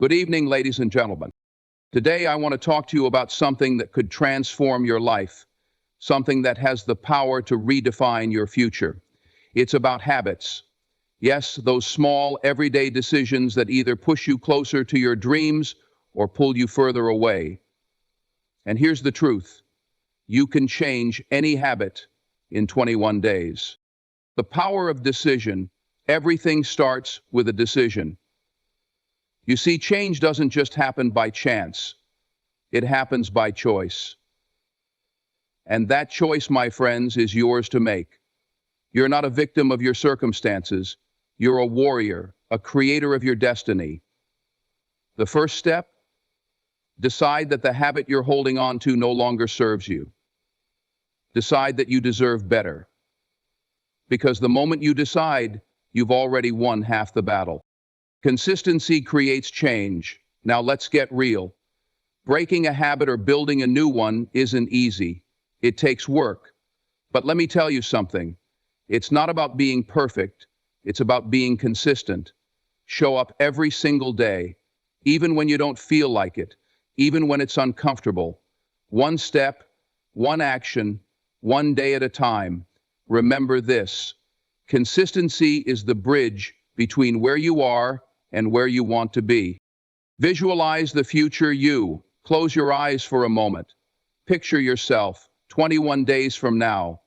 Good evening, ladies and gentlemen. Today, I want to talk to you about something that could transform your life, something that has the power to redefine your future. It's about habits. Yes, those small, everyday decisions that either push you closer to your dreams or pull you further away. And here's the truth. You can change any habit in 21 days. The power of decision. Everything starts with a decision. You see, change doesn't just happen by chance. It happens by choice. And that choice, my friends, is yours to make. You're not a victim of your circumstances. You're a warrior, a creator of your destiny. The first step? Decide that the habit you're holding on to no longer serves you. Decide that you deserve better. Because the moment you decide, you've already won half the battle. Consistency creates change. Now let's get real. Breaking a habit or building a new one isn't easy. It takes work. But let me tell you something. It's not about being perfect. It's about being consistent. Show up every single day, even when you don't feel like it, even when it's uncomfortable. One step, one action, one day at a time. Remember this. Consistency is the bridge between where you are and where you want to be. Visualize the future you. Close your eyes for a moment. Picture yourself 21 days from now.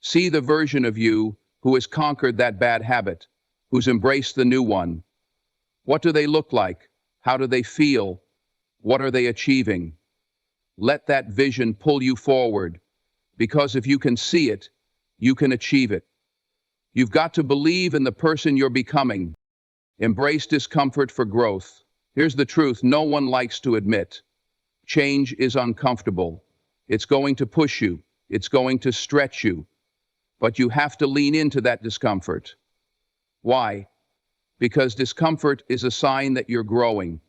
See the version of you who has conquered that bad habit, who's embraced the new one. What do they look like? How do they feel? What are they achieving? Let that vision pull you forward, because if you can see it, you can achieve it. You've got to believe in the person you're becoming. Embrace discomfort for growth. Here's the truth no one likes to admit. Change is uncomfortable. It's going to push you. It's going to stretch you. But you have to lean into that discomfort. Why? Because discomfort is a sign that you're growing.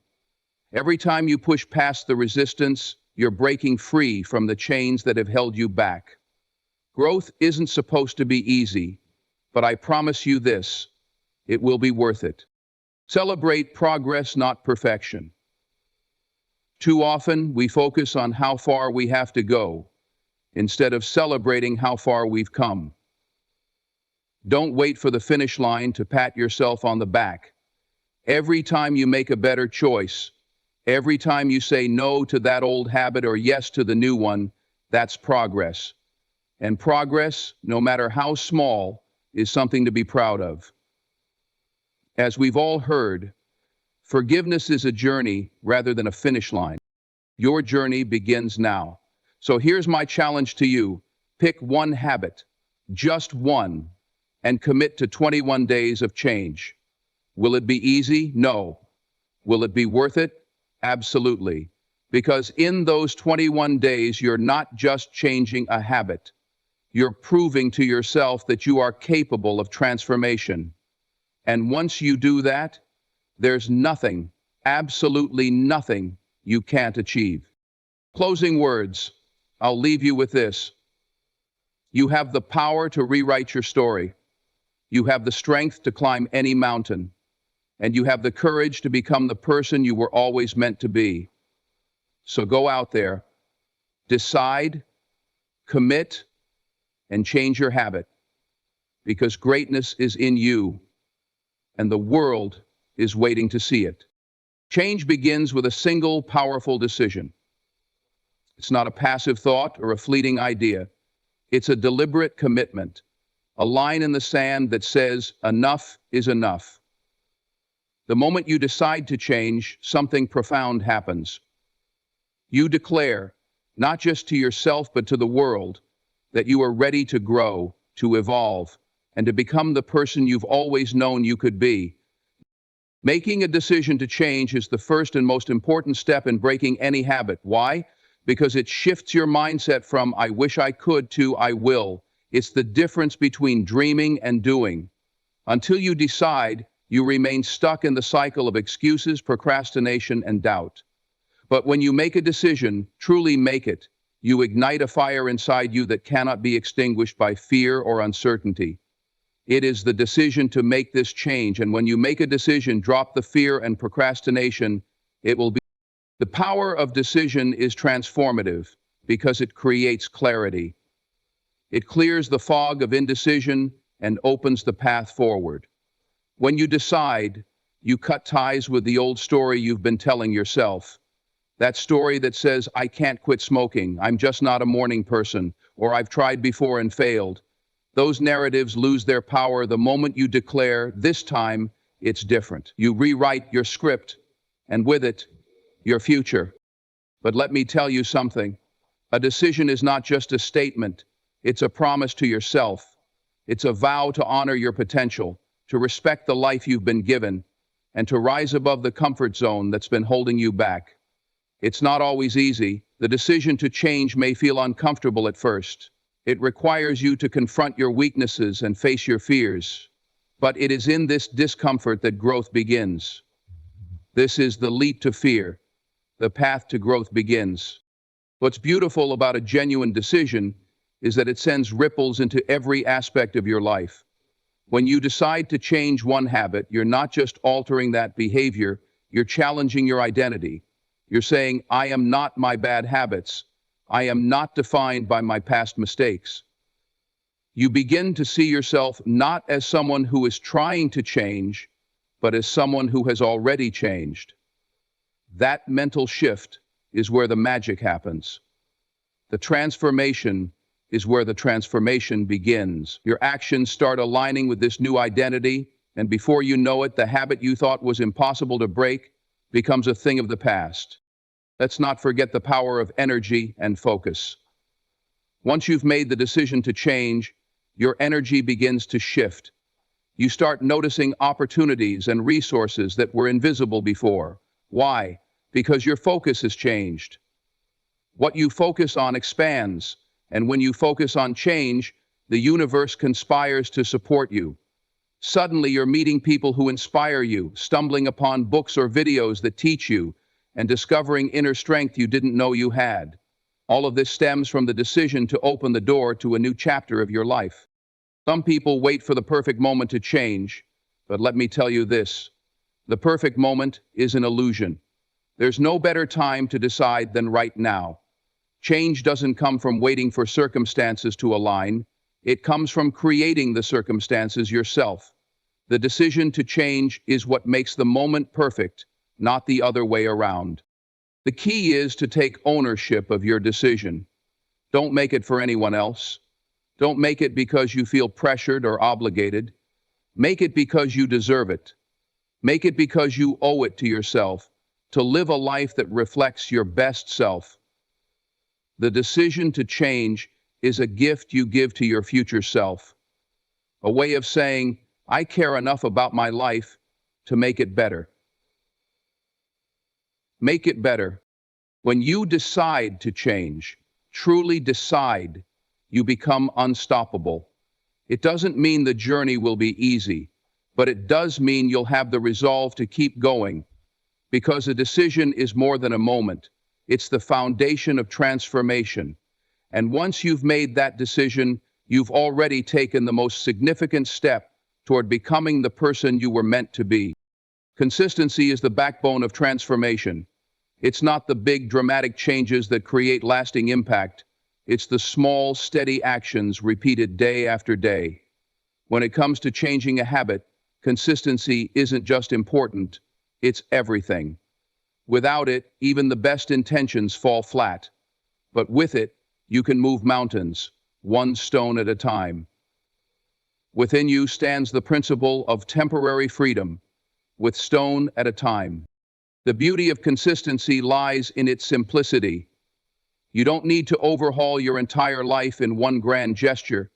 Every time you push past the resistance, you're breaking free from the chains that have held you back. Growth isn't supposed to be easy, but I promise you this, it will be worth it. Celebrate progress, not perfection. Too often, we focus on how far we have to go, instead of celebrating how far we've come. Don't wait for the finish line to pat yourself on the back. Every time you make a better choice, every time you say no to that old habit or yes to the new one, that's progress. And progress, no matter how small, is something to be proud of. As we've all heard, forgiveness is a journey rather than a finish line. Your journey begins now. So here's my challenge to you. Pick one habit, just one, and commit to 21 days of change. Will it be easy? No. Will it be worth it? Absolutely. Because in those 21 days, you're not just changing a habit. You're proving to yourself that you are capable of transformation. And once you do that, there's nothing, absolutely nothing, you can't achieve. Closing words, I'll leave you with this. You have the power to rewrite your story. You have the strength to climb any mountain. And you have the courage to become the person you were always meant to be. So go out there, decide, commit, and change your habit. Because greatness is in you. And the world is waiting to see it. Change begins with a single powerful decision. It's not a passive thought or a fleeting idea. It's a deliberate commitment, a line in the sand that says, enough is enough. The moment you decide to change, something profound happens. You declare, not just to yourself but to the world, that you are ready to grow, to evolve, and to become the person you've always known you could be. Making a decision to change is the first and most important step in breaking any habit. Why? Because it shifts your mindset from I wish I could to I will. It's the difference between dreaming and doing. Until you decide, you remain stuck in the cycle of excuses, procrastination, and doubt. But when you make a decision, truly make it, you ignite a fire inside you that cannot be extinguished by fear or uncertainty. It is the decision to make this change. And when you make a decision, drop the fear and procrastination. It will be. The power of decision is transformative because it creates clarity. It clears the fog of indecision and opens the path forward. When you decide, you cut ties with the old story you've been telling yourself. That story that says, I can't quit smoking, I'm just not a morning person, or I've tried before and failed. Those narratives lose their power the moment you declare, this time, it's different. You rewrite your script, and with it, your future. But let me tell you something. A decision is not just a statement. It's a promise to yourself. It's a vow to honor your potential, to respect the life you've been given, and to rise above the comfort zone that's been holding you back. It's not always easy. The decision to change may feel uncomfortable at first. It requires you to confront your weaknesses and face your fears. But it is in this discomfort that growth begins. This is the leap to fear. The path to growth begins. What's beautiful about a genuine decision is that it sends ripples into every aspect of your life. When you decide to change one habit, you're not just altering that behavior, you're challenging your identity. You're saying, I am not my bad habits. I am not defined by my past mistakes. You begin to see yourself not as someone who is trying to change, but as someone who has already changed. That mental shift is where the magic happens. The transformation is where the transformation begins. Your actions start aligning with this new identity, and before you know it, the habit you thought was impossible to break becomes a thing of the past. Let's not forget the power of energy and focus. Once you've made the decision to change, your energy begins to shift. You start noticing opportunities and resources that were invisible before. Why? Because your focus has changed. What you focus on expands, and when you focus on change, the universe conspires to support you. Suddenly, you're meeting people who inspire you, stumbling upon books or videos that teach you, and discovering inner strength you didn't know you had. All of this stems from the decision to open the door to a new chapter of your life. Some people wait for the perfect moment to change, but let me tell you this. The perfect moment is an illusion. There's no better time to decide than right now. Change doesn't come from waiting for circumstances to align. It comes from creating the circumstances yourself. The decision to change is what makes the moment perfect, not the other way around. The key is to take ownership of your decision. Don't make it for anyone else. Don't make it because you feel pressured or obligated. Make it because you deserve it. Make it because you owe it to yourself to live a life that reflects your best self. The decision to change is a gift you give to your future self, a way of saying, I care enough about my life to make it better. Make it better. When you decide to change, truly decide, you become unstoppable. It doesn't mean the journey will be easy, but it does mean you'll have the resolve to keep going, because a decision is more than a moment. It's the foundation of transformation. And once you've made that decision, you've already taken the most significant step toward becoming the person you were meant to be. Consistency is the backbone of transformation. It's not the big, dramatic changes that create lasting impact. It's the small, steady actions repeated day after day. When it comes to changing a habit, consistency isn't just important, it's everything. Without it, even the best intentions fall flat. But with it, you can move mountains, one stone at a time. Within you stands the principle of temporary freedom, with stone at a time. The beauty of consistency lies in its simplicity. You don't need to overhaul your entire life in one grand gesture.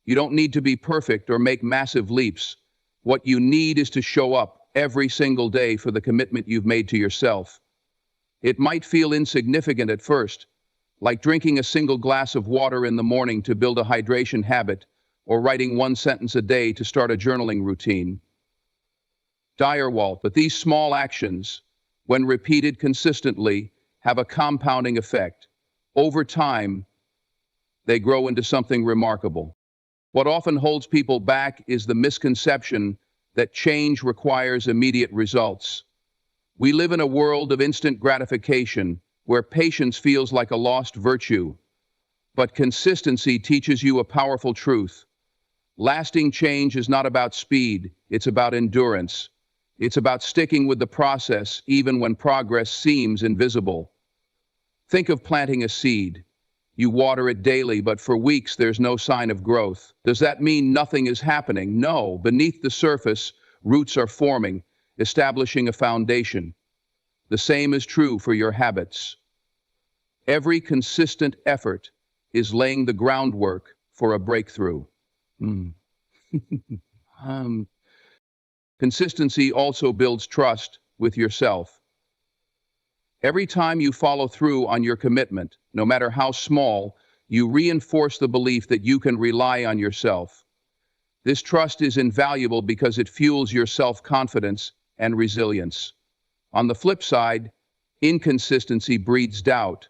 You don't need to be perfect or make massive leaps. What you need is to show up every single day for the commitment you've made to yourself. It might feel insignificant at first, like drinking a single glass of water in the morning to build a hydration habit, or writing one sentence a day to start a journaling routine. But these small actions, when repeated consistently, have a compounding effect. Over time, they grow into something remarkable. What often holds people back is the misconception that change requires immediate results. We live in a world of instant gratification where patience feels like a lost virtue, but consistency teaches you a powerful truth. Lasting change is not about speed, it's about endurance. It's about sticking with the process even when progress seems invisible. Think of planting a seed. You water it daily, but for weeks there's no sign of growth. Does that mean nothing is happening? No. Beneath the surface, roots are forming, establishing a foundation. The same is true for your habits. Every consistent effort is laying the groundwork for a breakthrough. Mm. um, Consistency also builds trust with yourself. Every time you follow through on your commitment, no matter how small, you reinforce the belief that you can rely on yourself. This trust is invaluable because it fuels your self-confidence and resilience. On the flip side, inconsistency breeds doubt.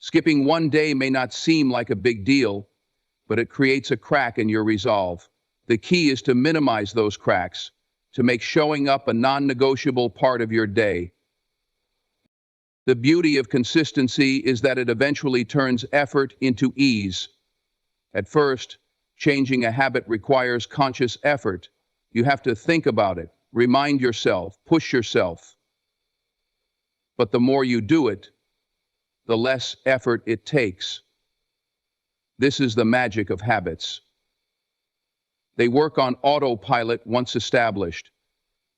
Skipping one day may not seem like a big deal, but it creates a crack in your resolve. The key is to minimize those cracks, to make showing up a non-negotiable part of your day. The beauty of consistency is that it eventually turns effort into ease. At first, changing a habit requires conscious effort. You have to think about it, remind yourself, push yourself. But the more you do it, the less effort it takes. This is the magic of habits. They work on autopilot once established.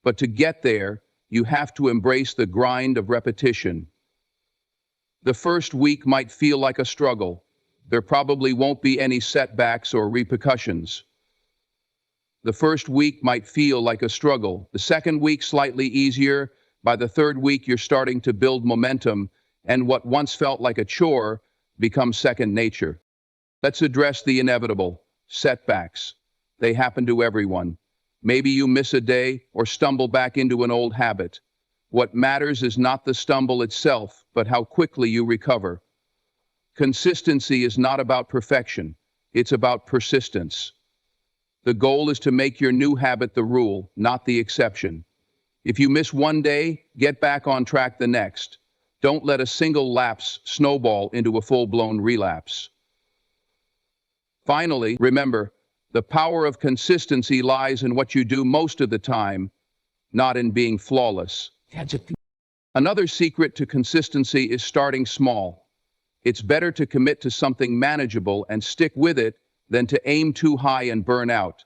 But to get there, you have to embrace the grind of repetition. The first week might feel like a struggle. There probably won't be any setbacks or repercussions. The first week might feel like a struggle. The second week slightly easier. By the third week, you're starting to build momentum, and what once felt like a chore becomes second nature. Let's address the inevitable, setbacks. They happen to everyone. Maybe you miss a day or stumble back into an old habit. What matters is not the stumble itself, but how quickly you recover. Consistency is not about perfection. It's about persistence. The goal is to make your new habit the rule, not the exception. If you miss one day, get back on track the next. Don't let a single lapse snowball into a full-blown relapse. Finally, remember, the power of consistency lies in what you do most of the time, not in being flawless. Another secret to consistency is starting small. It's better to commit to something manageable and stick with it than to aim too high and burn out.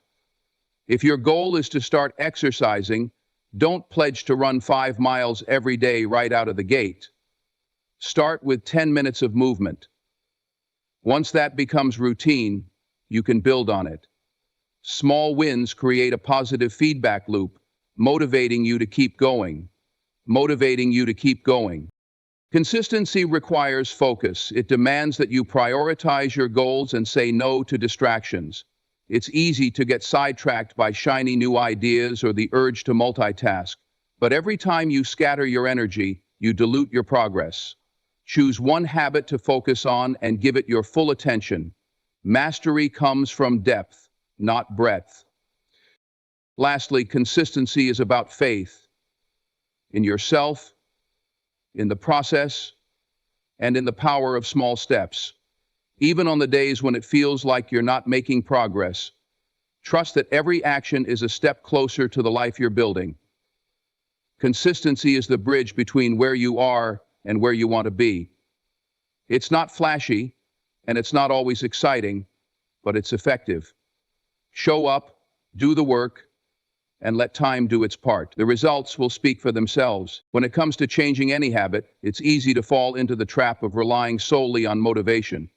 If your goal is to start exercising, don't pledge to run 5 miles every day right out of the gate. Start with 10 minutes of movement. Once that becomes routine, you can build on it. Small wins create a positive feedback loop, motivating you to keep going. Consistency requires focus. It demands that you prioritize your goals and say no to distractions. It's easy to get sidetracked by shiny new ideas or the urge to multitask, but every time you scatter your energy, you dilute your progress. Choose one habit to focus on and give it your full attention. Mastery comes from depth, not breadth. Lastly, consistency is about faith in yourself, in the process, and in the power of small steps. Even on the days when it feels like you're not making progress, trust that every action is a step closer to the life you're building. Consistency is the bridge between where you are and where you want to be. It's not flashy, and it's not always exciting, but it's effective. Show up, do the work, and let time do its part. The results will speak for themselves. When it comes to changing any habit, it's easy to fall into the trap of relying solely on motivation.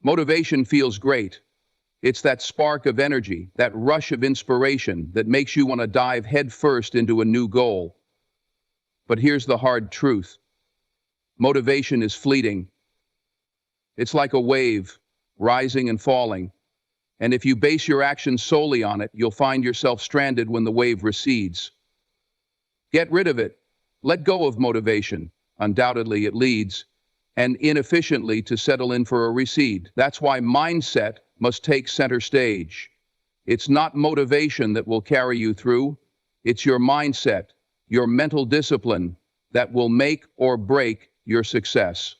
Motivation feels great. It's that spark of energy, that rush of inspiration that makes you want to dive headfirst into a new goal. But here's the hard truth. Motivation is fleeting. It's like a wave, rising and falling. And if you base your actions solely on it, you'll find yourself stranded when the wave recedes. Get rid of it. Let go of motivation. Undoubtedly, it leads, and inefficiently, to settle in for a recede. That's why mindset, must take center stage. It's not motivation that will carry you through. It's your mindset, your mental discipline that will make or break your success.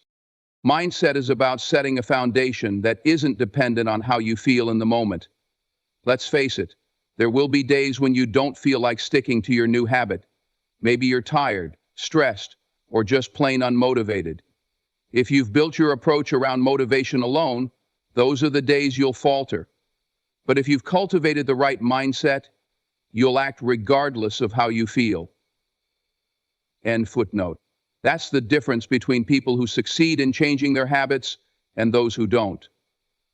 Mindset is about setting a foundation that isn't dependent on how you feel in the moment. Let's face it, there will be days when you don't feel like sticking to your new habit. Maybe you're tired, stressed, or just plain unmotivated. If you've built your approach around motivation alone, those are the days you'll falter. But if you've cultivated the right mindset, you'll act regardless of how you feel. End footnote. That's the difference between people who succeed in changing their habits and those who don't.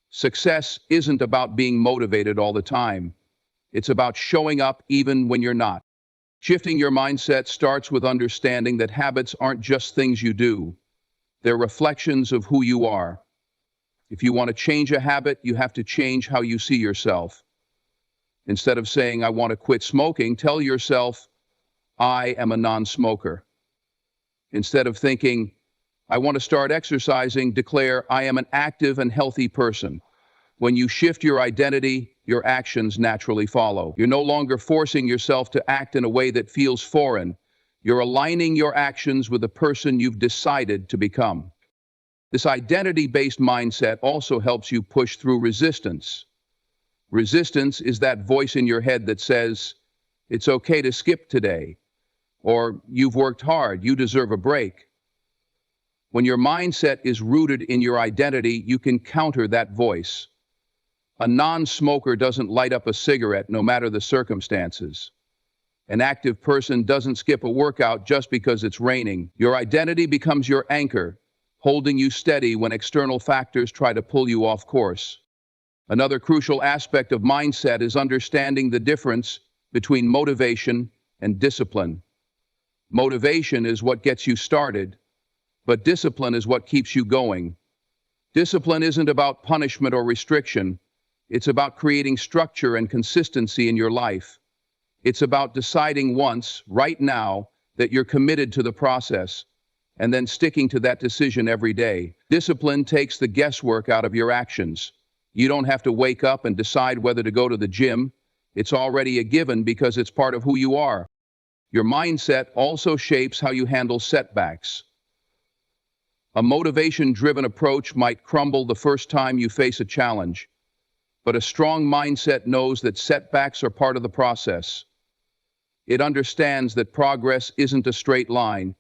Success isn't about being motivated all the time. It's about showing up even when you're not. Shifting your mindset starts with understanding that habits aren't just things you do. They're reflections of who you are. If you want to change a habit, you have to change how you see yourself. Instead of saying, I want to quit smoking, tell yourself, I am a non-smoker. Instead of thinking, I want to start exercising, declare, I am an active and healthy person. When you shift your identity, your actions naturally follow. You're no longer forcing yourself to act in a way that feels foreign. You're aligning your actions with the person you've decided to become. This identity-based mindset also helps you push through resistance. Resistance is that voice in your head that says, it's okay to skip today, or you've worked hard, you deserve a break. When your mindset is rooted in your identity, you can counter that voice. A non-smoker doesn't light up a cigarette no matter the circumstances. An active person doesn't skip a workout just because it's raining. Your identity becomes your anchor, holding you steady when external factors try to pull you off course. Another crucial aspect of mindset is understanding the difference between motivation and discipline. Motivation is what gets you started, but discipline is what keeps you going. Discipline isn't about punishment or restriction. It's about creating structure and consistency in your life. It's about deciding once, right now, that you're committed to the process, and then sticking to that decision every day. Discipline takes the guesswork out of your actions. You don't have to wake up and decide whether to go to the gym. It's already a given because it's part of who you are. Your mindset also shapes how you handle setbacks. A motivation-driven approach might crumble the first time you face a challenge, but a strong mindset knows that setbacks are part of the process. It understands that progress isn't a straight line,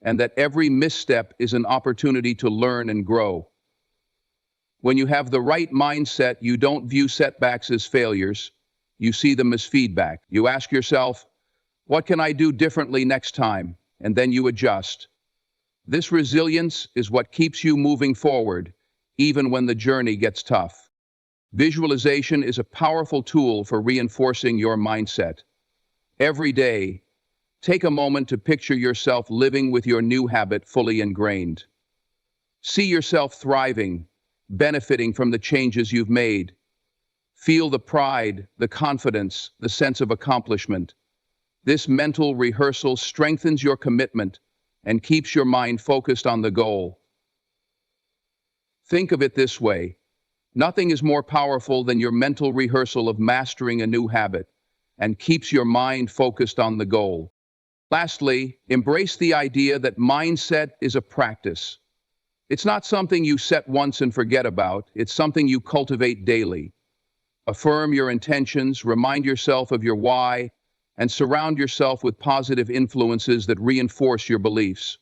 and that every misstep is an opportunity to learn and grow. When you have the right mindset, you don't view setbacks as failures. You see them as feedback. You ask yourself, what can I do differently next time? And then you adjust. This resilience is what keeps you moving forward, even when the journey gets tough. Visualization is a powerful tool for reinforcing your mindset. Every day, take a moment to picture yourself living with your new habit fully ingrained. See yourself thriving, benefiting from the changes you've made. Feel the pride, the confidence, the sense of accomplishment. This mental rehearsal strengthens your commitment and keeps your mind focused on the goal. Think of it this way. Nothing is more powerful than your mental rehearsal of mastering a new habit and keeps your mind focused on the goal. Lastly, embrace the idea that mindset is a practice. It's not something you set once and forget about. It's something you cultivate daily. Affirm your intentions, remind yourself of your why, and surround yourself with positive influences that reinforce your beliefs.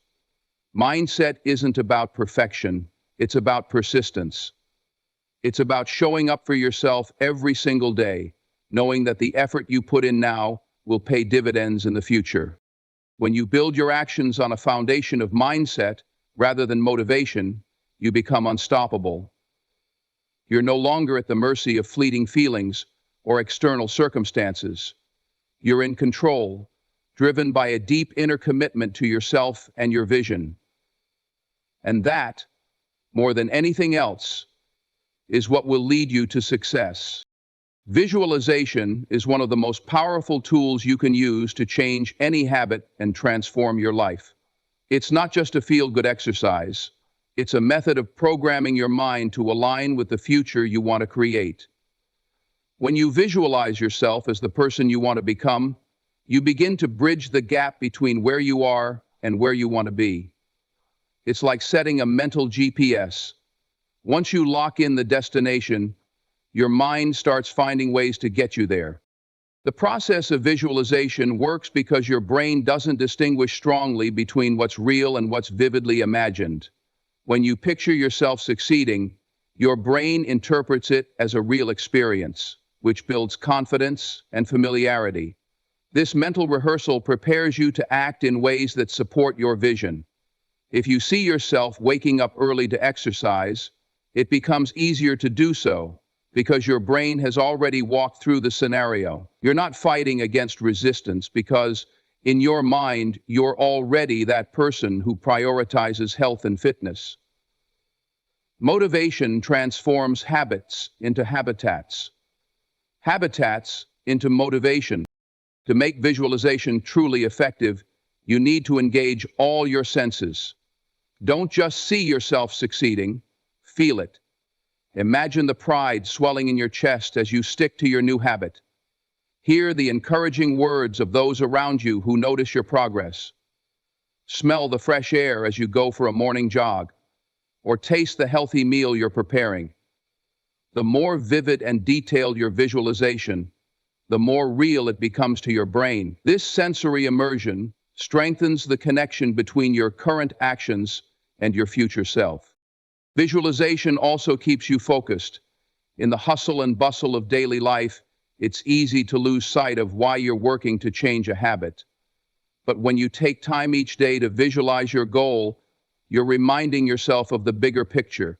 Mindset isn't about perfection. It's about persistence. It's about showing up for yourself every single day, knowing that the effort you put in now will pay dividends in the future. When you build your actions on a foundation of mindset rather than motivation, you become unstoppable. You're no longer at the mercy of fleeting feelings or external circumstances. You're in control, driven by a deep inner commitment to yourself and your vision. And that, more than anything else, is what will lead you to success. Visualization is one of the most powerful tools you can use to change any habit and transform your life. It's not just a feel-good exercise. It's a method of programming your mind to align with the future you want to create. When you visualize yourself as the person you want to become, you begin to bridge the gap between where you are and where you want to be. It's like setting a mental GPS. Once you lock in the destination, your mind starts finding ways to get you there. The process of visualization works because your brain doesn't distinguish strongly between what's real and what's vividly imagined. When you picture yourself succeeding, your brain interprets it as a real experience, which builds confidence and familiarity. This mental rehearsal prepares you to act in ways that support your vision. If you see yourself waking up early to exercise, it becomes easier to do so because your brain has already walked through the scenario. You're not fighting against resistance because, in your mind, you're already that person who prioritizes health and fitness. Motivation transforms habits into habitats. Habitats into motivation. To make visualization truly effective, you need to engage all your senses. Don't just see yourself succeeding, feel it. Imagine the pride swelling in your chest as you stick to your new habit. Hear the encouraging words of those around you who notice your progress. Smell the fresh air as you go for a morning jog, or taste the healthy meal you're preparing. The more vivid and detailed your visualization, the more real it becomes to your brain. This sensory immersion strengthens the connection between your current actions and your future self. Visualization also keeps you focused. In the hustle and bustle of daily life, it's easy to lose sight of why you're working to change a habit. But when you take time each day to visualize your goal, you're reminding yourself of the bigger picture.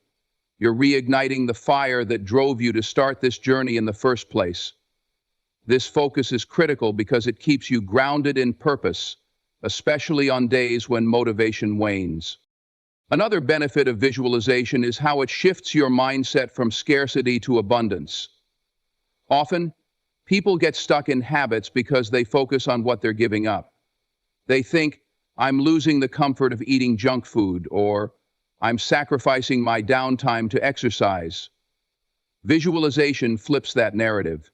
You're reigniting the fire that drove you to start this journey in the first place. This focus is critical because it keeps you grounded in purpose, especially on days when motivation wanes. Another benefit of visualization is how it shifts your mindset from scarcity to abundance. Often, people get stuck in habits because they focus on what they're giving up. They think, I'm losing the comfort of eating junk food, or I'm sacrificing my downtime to exercise. Visualization flips that narrative.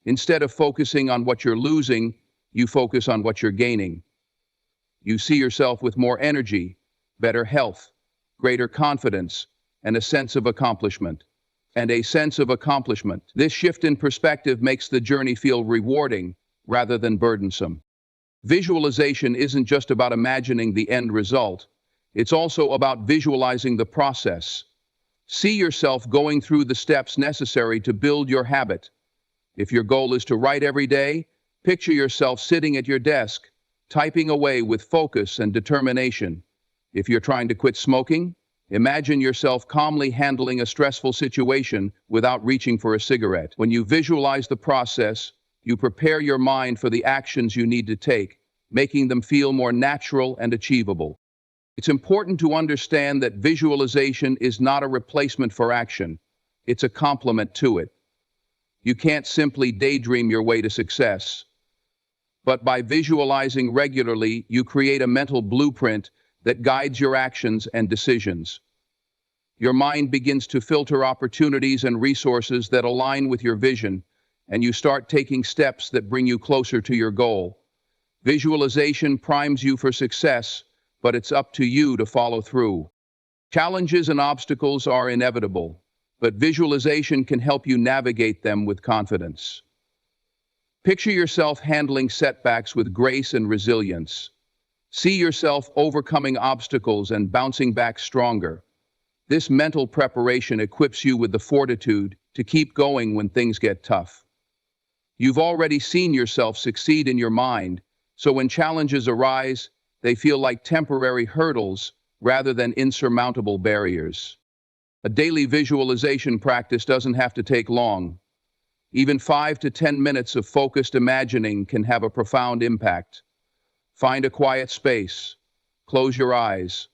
Instead of focusing on what you're losing, you focus on what you're gaining. You see yourself with more energy, better health, greater confidence, and a sense of accomplishment. This shift in perspective makes the journey feel rewarding rather than burdensome. Visualization isn't just about imagining the end result. It's also about visualizing the process. See yourself going through the steps necessary to build your habit. If your goal is to write every day, picture yourself sitting at your desk, typing away with focus and determination. If you're trying to quit smoking, imagine yourself calmly handling a stressful situation without reaching for a cigarette. When you visualize the process, you prepare your mind for the actions you need to take, making them feel more natural and achievable. It's important to understand that visualization is not a replacement for action. It's a complement to it. You can't simply daydream your way to success. But by visualizing regularly, you create a mental blueprint that guides your actions and decisions. Your mind begins to filter opportunities and resources that align with your vision, and you start taking steps that bring you closer to your goal. Visualization primes you for success, but it's up to you to follow through. Challenges and obstacles are inevitable, but visualization can help you navigate them with confidence. Picture yourself handling setbacks with grace and resilience. See yourself overcoming obstacles and bouncing back stronger. This mental preparation equips you with the fortitude to keep going when things get tough. You've already seen yourself succeed in your mind, so when challenges arise, they feel like temporary hurdles rather than insurmountable barriers. A daily visualization practice doesn't have to take long. Even 5 to 10 minutes of focused imagining can have a profound impact. Find a quiet space, close your eyes,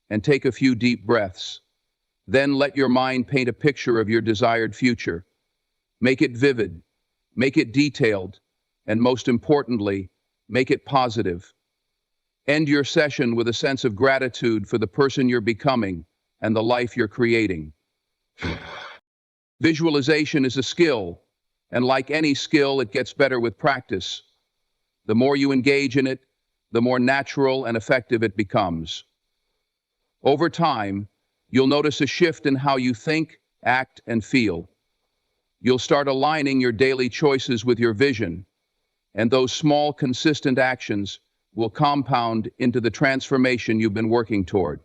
and take a few deep breaths. Then let your mind paint a picture of your desired future. Make it vivid, make it detailed, and most importantly, make it positive. End your session with a sense of gratitude for the person you're becoming and the life you're creating. Visualization is a skill, and like any skill, it gets better with practice. The more you engage in it, the more natural and effective it becomes. Over time, you'll notice a shift in how you think, act, and feel. You'll start aligning your daily choices with your vision, and those small, consistent actions will compound into the transformation you've been working toward.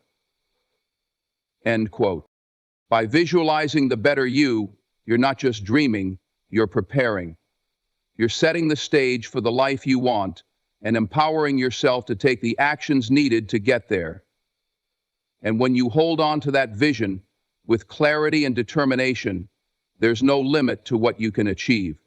End quote. By visualizing the better you, you're not just dreaming, you're preparing. You're setting the stage for the life you want and empowering yourself to take the actions needed to get there. And when you hold on to that vision with clarity and determination, there's no limit to what you can achieve.